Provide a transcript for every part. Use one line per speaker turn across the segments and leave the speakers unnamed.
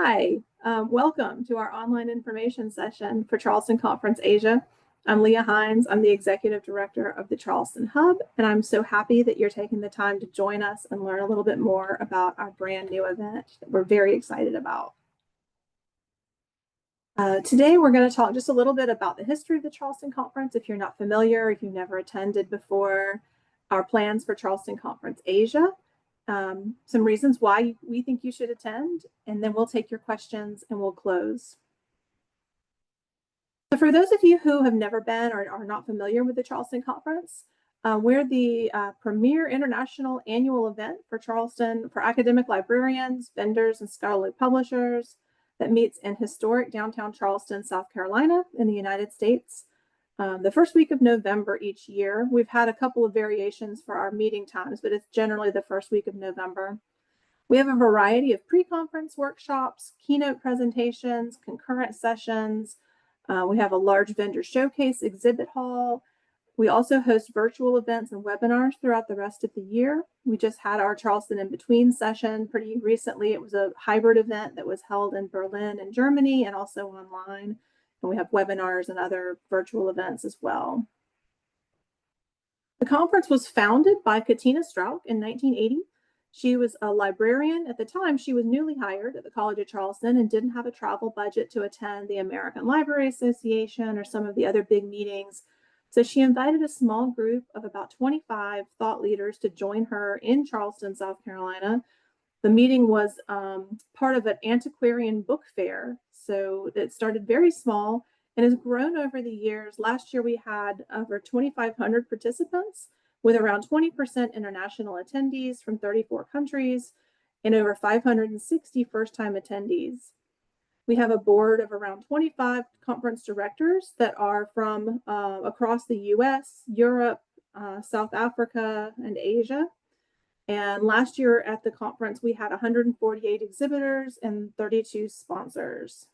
Hi, welcome to our online information session for Charleston Conference Asia. I'm Leah Hines. I'm the Executive Director of the Charleston Hub, and I'm so happy that you're taking the time to join us and learn a little bit more about our brand new event that we're very excited about. Today, we're going to talk just a little bit about the history of the Charleston Conference. If you're not familiar, if you've never attended before, our plans for Charleston Conference Asia, some reasons why we think you should attend, and then we'll take your questions and we'll close. So for those of you who have never been or are not familiar with the Charleston Conference, we're the premier international annual event for Charleston for academic librarians, vendors, and scholarly publishers that meets in historic downtown Charleston, South Carolina in the United States. The first week of November each year. We've had a couple of variations for our meeting times, but it's generally the first week of November. We have a variety of pre-conference workshops, keynote presentations, concurrent sessions. We have a large vendor showcase exhibit hall. We also host virtual events and webinars throughout the rest of the year. We just had our Charleston in Between session pretty recently. It was a hybrid event that was held in Berlin and Germany and also online. And we have webinars and other virtual events as well. The conference was founded by Katina Strauch in 1980. She was a librarian at the time. She was newly hired at the College of Charleston and didn't have a travel budget to attend the American Library Association or some of the other big meetings. So she invited a small group of about 25 thought leaders to join her in Charleston, South Carolina. The meeting was part of an antiquarian book fair. So it started very small and has grown over the years. Last year, we had over 2,500 participants with around 20% international attendees from 34 countries and over 560 first-time attendees. We have a board of around 25 conference directors that are from across the US, Europe, South Africa, and Asia. And last year at the conference, we had 148 exhibitors and 32 sponsors.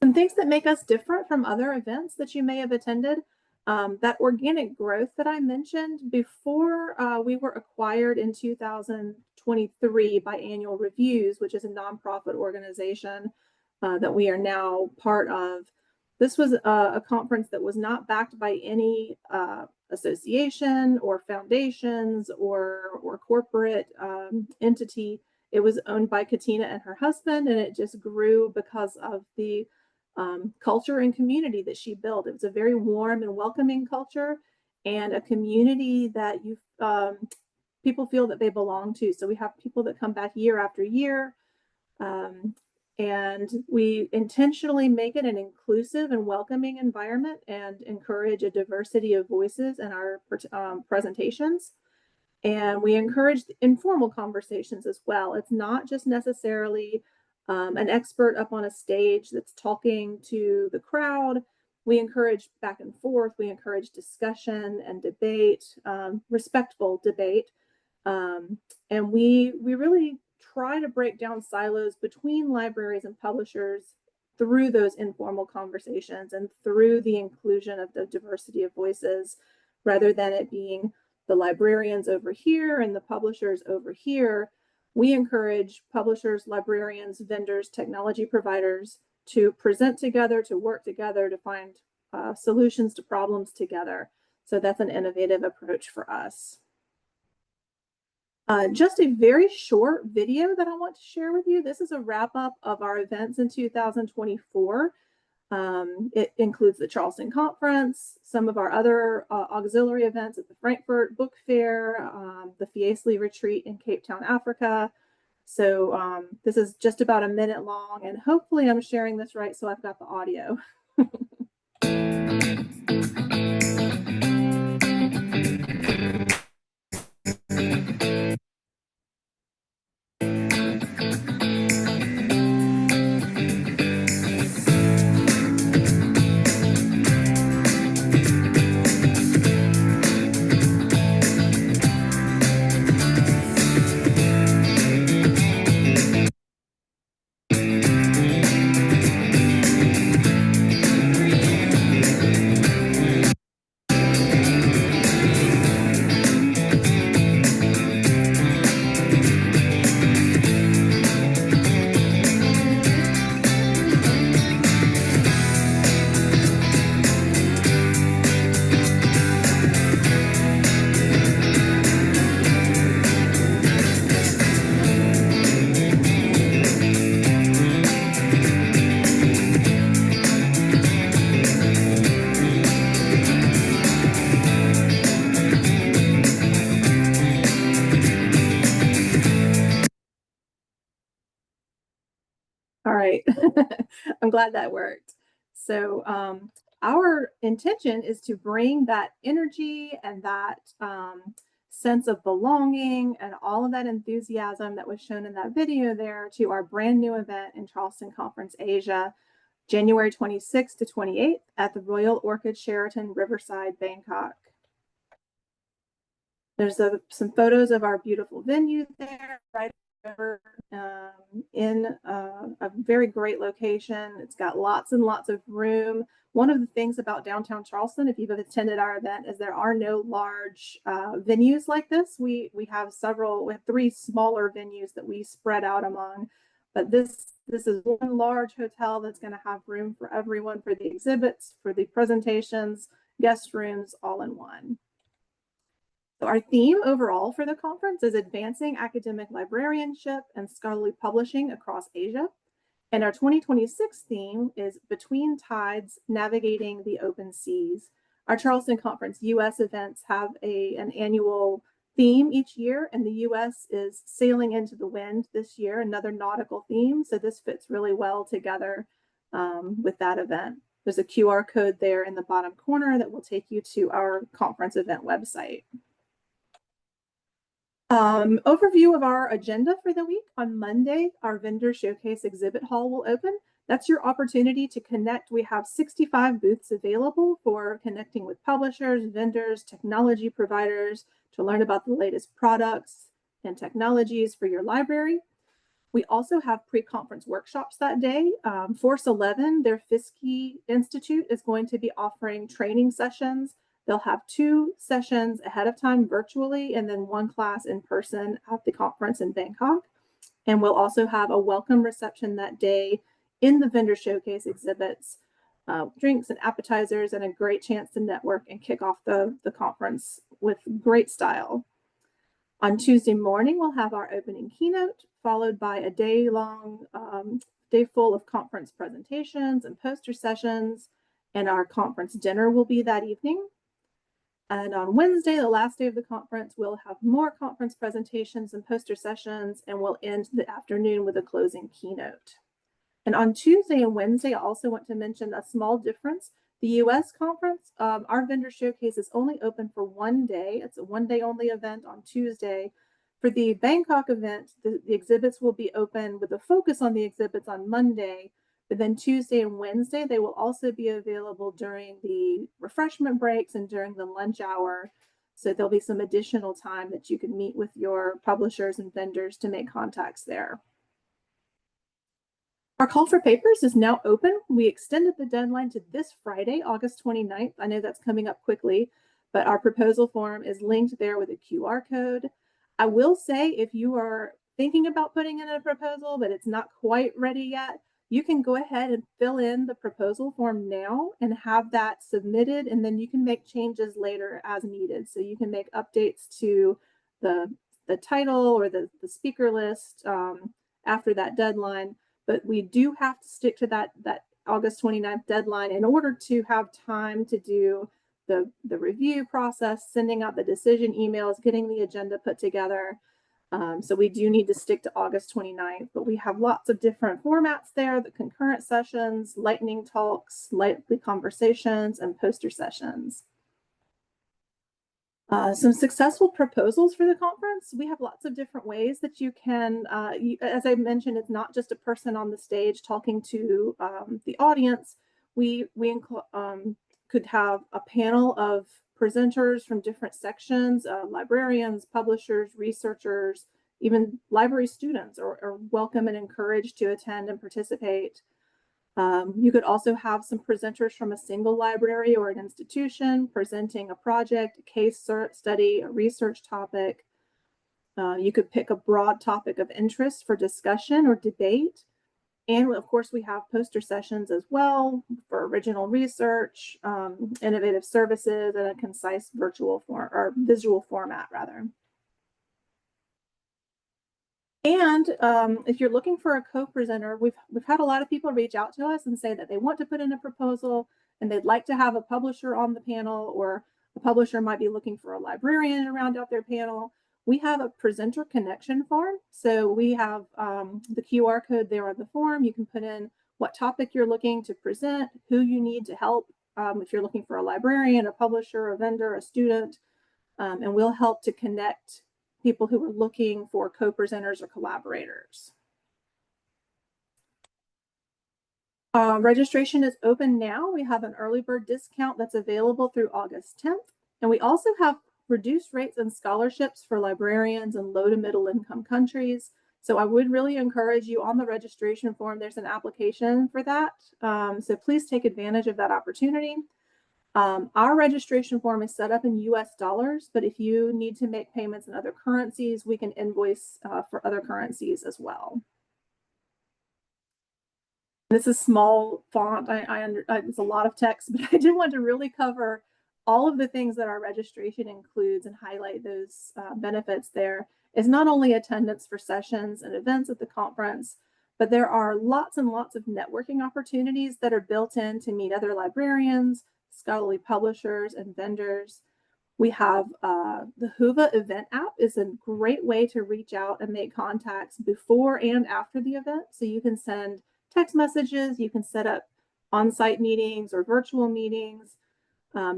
Some things that make us different from other events that you may have attended, that organic growth that I mentioned before we were acquired in 2023 by Annual Reviews, which is a nonprofit organization that we are now part of. This was a conference that was not backed by any association or foundations or corporate entity. It was owned by Katina and her husband, and it just grew because of the culture and community that she built. It was a very warm and welcoming culture and a community that people feel that they belong to. So we have people that come back year after year. And we intentionally make it an inclusive and welcoming environment and encourage a diversity of voices in our presentations. And we encourage informal conversations as well. It's not just necessarily an expert up on a stage that's talking to the crowd. We encourage back and forth. We encourage discussion and debate, respectful debate. And we really try to break down silos between libraries and publishers through those informal conversations and through the inclusion of the diversity of voices, rather than it being the librarians over here and the publishers over here. We encourage publishers, librarians, vendors, technology providers to present together, to work together, to find solutions to problems together. So that's an innovative approach for us. Just a very short video that I want to share with you. This is a wrap up of our events in 2024. It includes the Charleston Conference, some of our other auxiliary events at the Frankfurt Book Fair, the Fiesole Retreat in Cape Town, Africa. So this is just about a minute long, and hopefully I'm sharing this right so I've got the audio. All right. I'm glad that worked. So our intention is to bring that energy and that sense of belonging and all of that enthusiasm that was shown in that video there to our brand new event in Charleston Conference Asia, January 26th to 28th at the Royal Orchid Sheraton Riverside, Bangkok. There's some photos of our beautiful venue there, right over in a very great location. It's got lots and lots of room. One of the things about downtown Charleston, if you've attended our event, is there are no large venues like this. We have three smaller venues that we spread out among, but this is one large hotel that's going to have room for everyone, for the exhibits, for the presentations, guest rooms, all in one. So our theme overall for the conference is Advancing Academic Librarianship and Scholarly Publishing Across Asia. And our 2026 theme is Between Tides, Navigating the Open Seas. Our Charleston Conference US events have an annual theme each year, and the US is Sailing into the Wind this year, another nautical theme. So this fits really well together with that event. There's a QR code there in the bottom corner that will take you to our conference event website. Overview of our agenda for the week. On Monday, our vendor showcase exhibit hall will open. That's your opportunity to connect. We have 65 booths available for connecting with publishers, vendors, technology providers to learn about the latest products and technologies for your library. We also have pre-conference workshops that day. Force 11, their Fiske Institute, is going to be offering training sessions. They'll have 2 sessions ahead of time virtually and then 1 class in person at the conference in Bangkok. And we'll also have a welcome reception that day in the vendor showcase exhibits, drinks and appetizers, and a great chance to network and kick off the conference with great style. On Tuesday morning, we'll have our opening keynote, followed by a day full of conference presentations and poster sessions, and our conference dinner will be that evening. And on Wednesday, the last day of the conference, we'll have more conference presentations and poster sessions, and we'll end the afternoon with a closing keynote. And on Tuesday and Wednesday, I also want to mention a small difference. The US conference, our vendor showcase is only open for 1 day. It's a 1-day only event on Tuesday. For the Bangkok event, the exhibits will be open with a focus on the exhibits on Monday. But then Tuesday and Wednesday, they will also be available during the refreshment breaks and during the lunch hour. So there'll be some additional time that you can meet with your publishers and vendors to make contacts there. Our call for papers is now open. We extended the deadline to this Friday, August 29th. I know that's coming up quickly, but our proposal form is linked there with a QR code. I will say, if you are thinking about putting in a proposal, but it's not quite ready yet, you can go ahead and fill in the proposal form now and have that submitted, and then you can make changes later as needed. So you can make updates to the title or the speaker list after that deadline. But we do have to stick to that August 29th deadline in order to have time to do the review process, sending out the decision emails, getting the agenda put together. So we do need to stick to August 29th, but we have lots of different formats there: the concurrent sessions, lightning talks, lively conversations, and poster sessions. Some successful proposals for the conference. We have lots of different ways that you can, as I mentioned, it's not just a person on the stage talking to the audience. We could have a panel of presenters from different sections, librarians, publishers, researchers, even library students are welcome and encouraged to attend and participate. You could also have some presenters from a single library or an institution presenting a project, a case study, a research topic. You could pick a broad topic of interest for discussion or debate. And of course, we have poster sessions as well for original research, innovative services, and a concise visual format, rather. And if you're looking for a co-presenter, we've had a lot of people reach out to us and say that they want to put in a proposal and they'd like to have a publisher on the panel, or a publisher might be looking for a librarian to round out their panel. we have a presenter connection form. So we have the QR code there on the form. You can put in what topic you're looking to present, who you need to help, if you're looking for a librarian, a publisher, a vendor, a student, and we'll help to connect people who are looking for co-presenters or collaborators. Registration is open now. We have an early bird discount that's available through August 10th. And we also have reduced rates and scholarships for librarians in low to middle income countries. So I would really encourage you on the registration form, there's an application for that. So please take advantage of that opportunity. Our registration form is set up in US dollars, but if you need to make payments in other currencies, we can invoice for other currencies as well. This is small font. It's a lot of text, but I did want to really cover all of the things that our registration includes and highlight those benefits there. Is not only attendance for sessions and events at the conference, but there are lots and lots of networking opportunities that are built in to meet other librarians, scholarly publishers, and vendors. We have the Whova event app is a great way to reach out and make contacts before and after the event. So you can send text messages, you can set up on-site meetings or virtual meetings.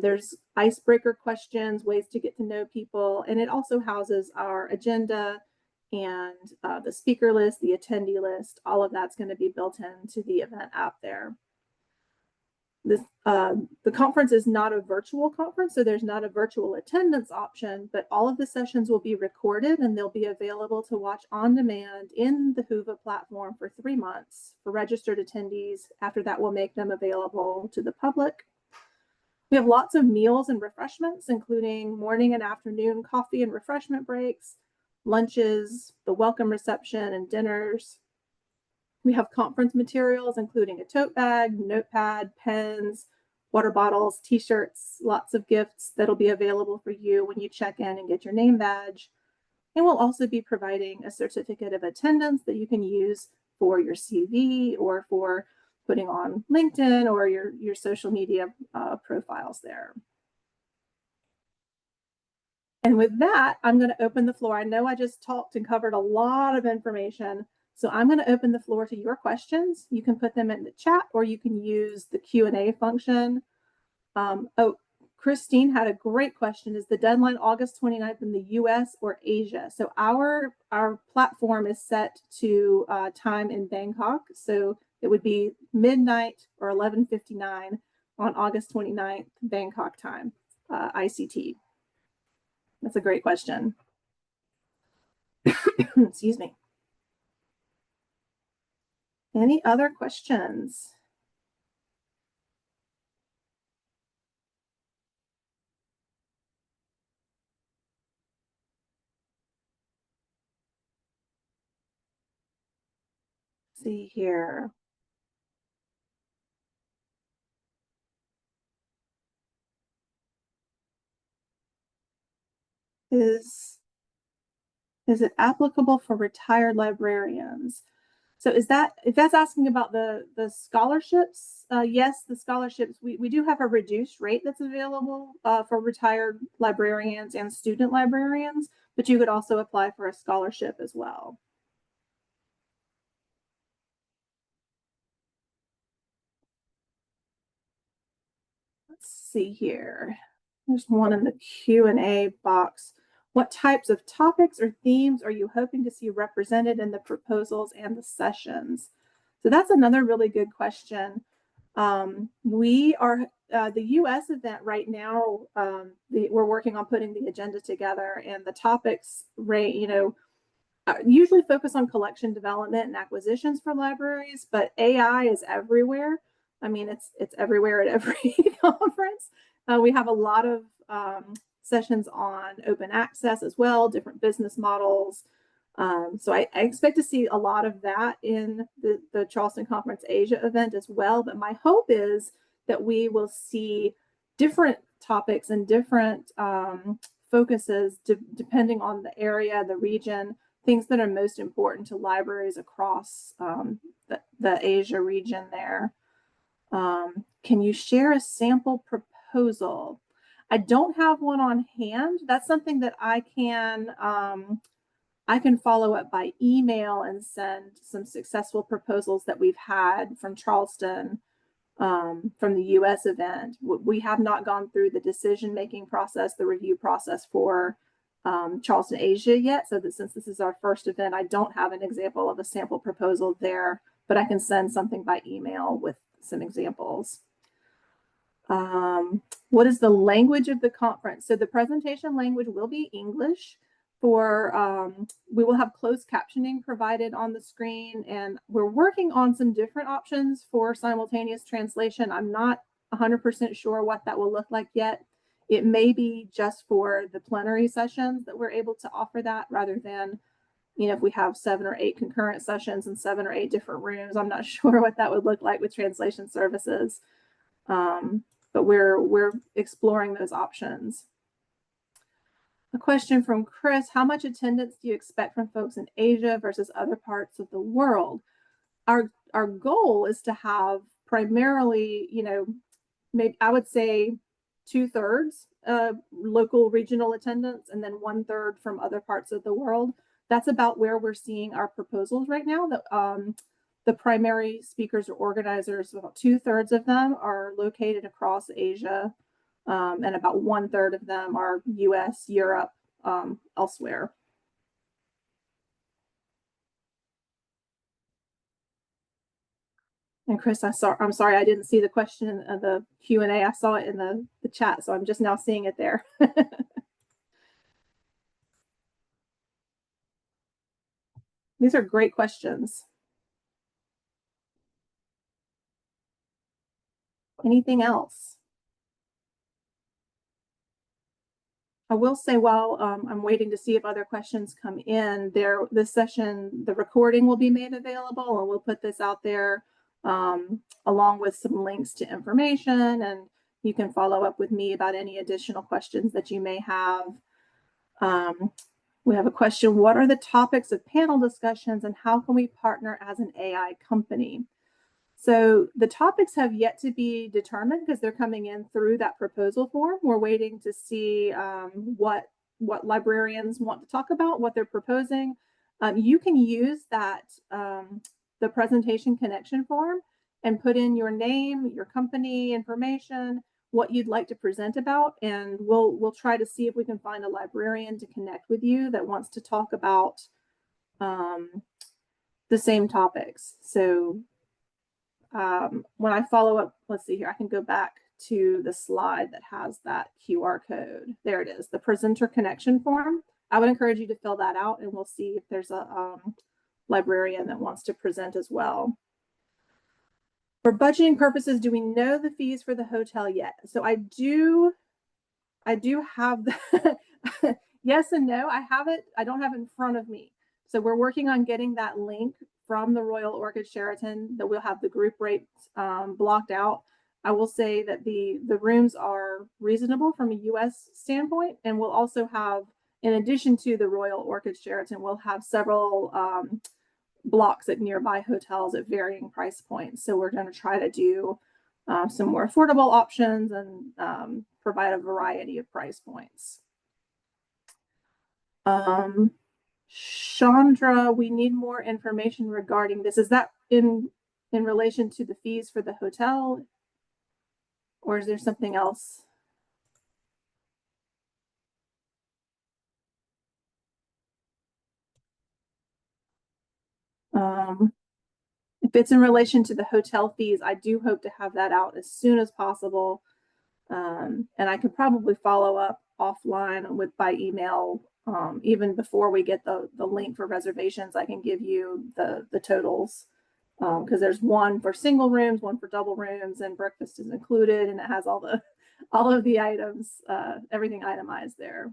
There's icebreaker questions, ways to get to know people, and it also houses our agenda and the speaker list, the attendee list. All of that's going to be built into the event app there. The conference is not a virtual conference, so there's not a virtual attendance option, but all of the sessions will be recorded and they'll be available to watch on demand in the Whova platform for 3 months for registered attendees. After that, we'll make them available to the public. We have lots of meals and refreshments, including morning and afternoon coffee and refreshment breaks, lunches, the welcome reception, and dinners. We have conference materials, including a tote bag, notepad, pens, water bottles, t-shirts, lots of gifts that'll be available for you when you check in and get your name badge. And we'll also be providing a certificate of attendance that you can use for your CV or for putting on LinkedIn or your social media profiles there. And with that, I'm going to open the floor. I know I just talked and covered a lot of information, so I'm going to open the floor to your questions. You can put them in the chat or you can use the Q&A function. Oh, Christine had a great question. Is the deadline August 29th in the US or Asia? So our platform is set to time in Bangkok. So it would be midnight or 11:59 on August 29th, Bangkok time, ICT. That's a great question. Excuse me. Any other questions? Let's see here. Is it applicable for retired librarians? So if that's asking about the scholarships, yes, the scholarships, we do have a reduced rate that's available for retired librarians and student librarians, but you could also apply for a scholarship as well. Let's see here. There's one in the Q&A box. What types of topics or themes are you hoping to see represented in the proposals and the sessions? So that's another really good question. We are the US event right now. We're working on putting the agenda together, and the topics usually focus on collection development and acquisitions for libraries, but AI is everywhere. I mean, it's everywhere at every conference. We have a lot of sessions on open access as well, different business models. So I expect to see a lot of that in the Charleston Conference Asia event as well. But my hope is that we will see different topics and different focuses depending on the area, the region, things that are most important to libraries across the Asia region there. Can you share a sample proposal? I don't have one on hand. That's something that I can follow up by email and send some successful proposals that we've had from Charleston, from the US event. We have not gone through the decision-making process, the review process for Charleston Asia yet. So that since this is our first event, I don't have an example of a sample proposal there, but I can send something by email with some examples. What is the language of the conference? So the presentation language will be English. We will have closed captioning provided on the screen, and we're working on some different options for simultaneous translation. I'm not 100% sure what that will look like yet. It may be just for the plenary sessions that we're able to offer that, rather than, if we have 7 or 8 concurrent sessions in 7 or 8 different rooms. I'm not sure what that would look like with translation services. But we're exploring those options. A question from Chris: how much attendance do you expect from folks in Asia versus other parts of the world? Our goal is to have primarily, maybe I would say 2/3 local regional attendance, and then 1/3 from other parts of the world. That's about where we're seeing our proposals right now. The primary speakers or organizers, about 2/3 of them are located across Asia, and about 1/3 of them are US, Europe, elsewhere. And Chris, I'm sorry, I didn't see the question in the Q&A. I saw it in the chat, so I'm just now seeing it there. These are great questions. Anything else? I will say, while I'm waiting to see if other questions come in, this session, the recording will be made available, and we'll put this out there along with some links to information, and you can follow up with me about any additional questions that you may have. We have a question: what are the topics of panel discussions, and how can we partner as an AI company? So the topics have yet to be determined because they're coming in through that proposal form. We're waiting to see what librarians want to talk about, what they're proposing. You can use that, the presentation connection form, and put in your name, your company information, what you'd like to present about, and we'll try to see if we can find a librarian to connect with you that wants to talk about the same topics. So when I follow up, let's see here, I can go back to the slide that has that QR code. There it is, the presenter connection form. I would encourage you to fill that out, and we'll see if there's a librarian that wants to present as well. For budgeting purposes, do we know the fees for the hotel yet? So I do have the yes and no. I don't have it in front of me. So we're working on getting that link from the Royal Orchid Sheraton, that we'll have the group rates blocked out. I will say that the rooms are reasonable from a US standpoint, and we'll also have, in addition to the Royal Orchid Sheraton, we'll have several blocks at nearby hotels at varying price points. So we're going to try to do some more affordable options and provide a variety of price points. Chandra, we need more information regarding this. Is that in relation to the fees for the hotel, or is there something else? If it's in relation to the hotel fees, I do hope to have that out as soon as possible. And I could probably follow up offline by email, even before we get the link for reservations. I can give you the totals, because there's one for single rooms, one for double rooms, and breakfast is included, and it has all of the items, everything itemized there.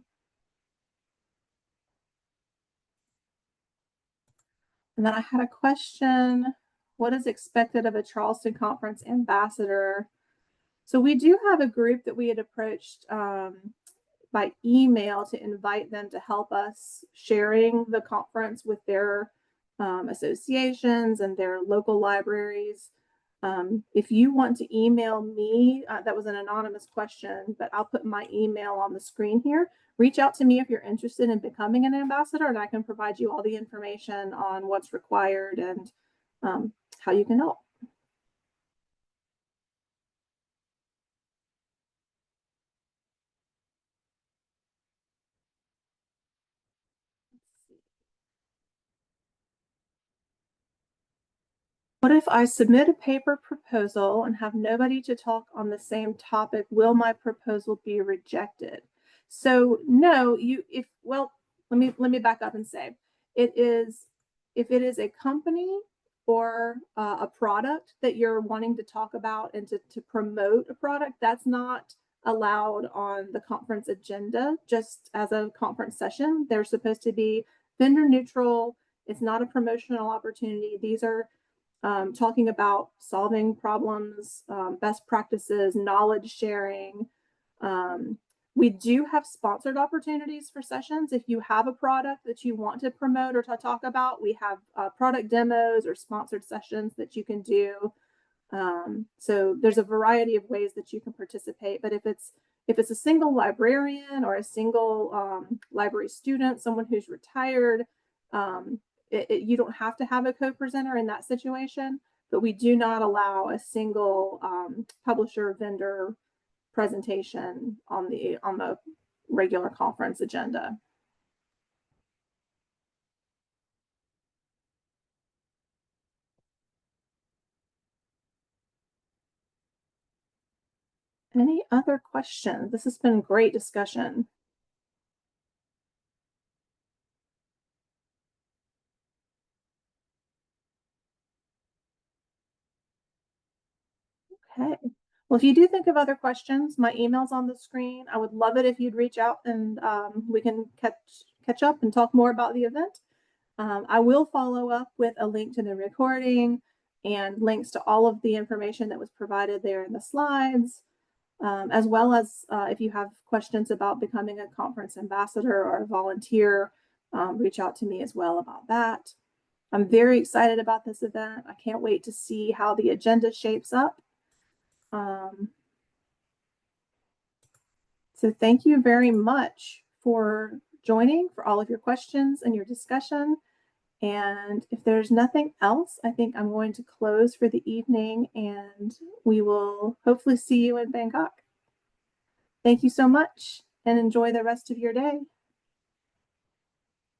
And then I had a question: what is expected of a Charleston Conference ambassador? So we do have a group that we had approached by email to invite them to help us sharing the conference with their associations and their local libraries. If you want to email me, that was an anonymous question, but I'll put my email on the screen here. Reach out to me if you're interested in becoming an ambassador, and I can provide you all the information on what's required and how you can help. What if I submit a paper proposal and have nobody to talk on the same topic? Will my proposal be rejected? So no, let me back up and say it is, if it is a company or a product that you're wanting to talk about and to promote a product, that's not allowed on the conference agenda. Just as a conference session, they're supposed to be vendor neutral. It's not a promotional opportunity. These are talking about solving problems, best practices, knowledge sharing. We do have sponsored opportunities for sessions. If you have a product that you want to promote or to talk about, we have product demos or sponsored sessions that you can do. So there's a variety of ways that you can participate. But if it's a single librarian or a single library student, someone who's retired, you don't have to have a co-presenter in that situation, but we do not allow a single publisher vendor presentation on the regular conference agenda. Any other questions? This has been a great discussion. Okay. Well, if you do think of other questions, my email's on the screen. I would love it if you'd reach out and we can catch up and talk more about the event. I will follow up with a link to the recording and links to all of the information that was provided there in the slides, as well as if you have questions about becoming a conference ambassador or a volunteer, reach out to me as well about that. I'm very excited about this event. I can't wait to see how the agenda shapes up. So thank you very much for joining, for all of your questions and your discussion. And if there's nothing else, I think I'm going to close for the evening and we will hopefully see you in Bangkok. Thank you so much and enjoy the rest of your day.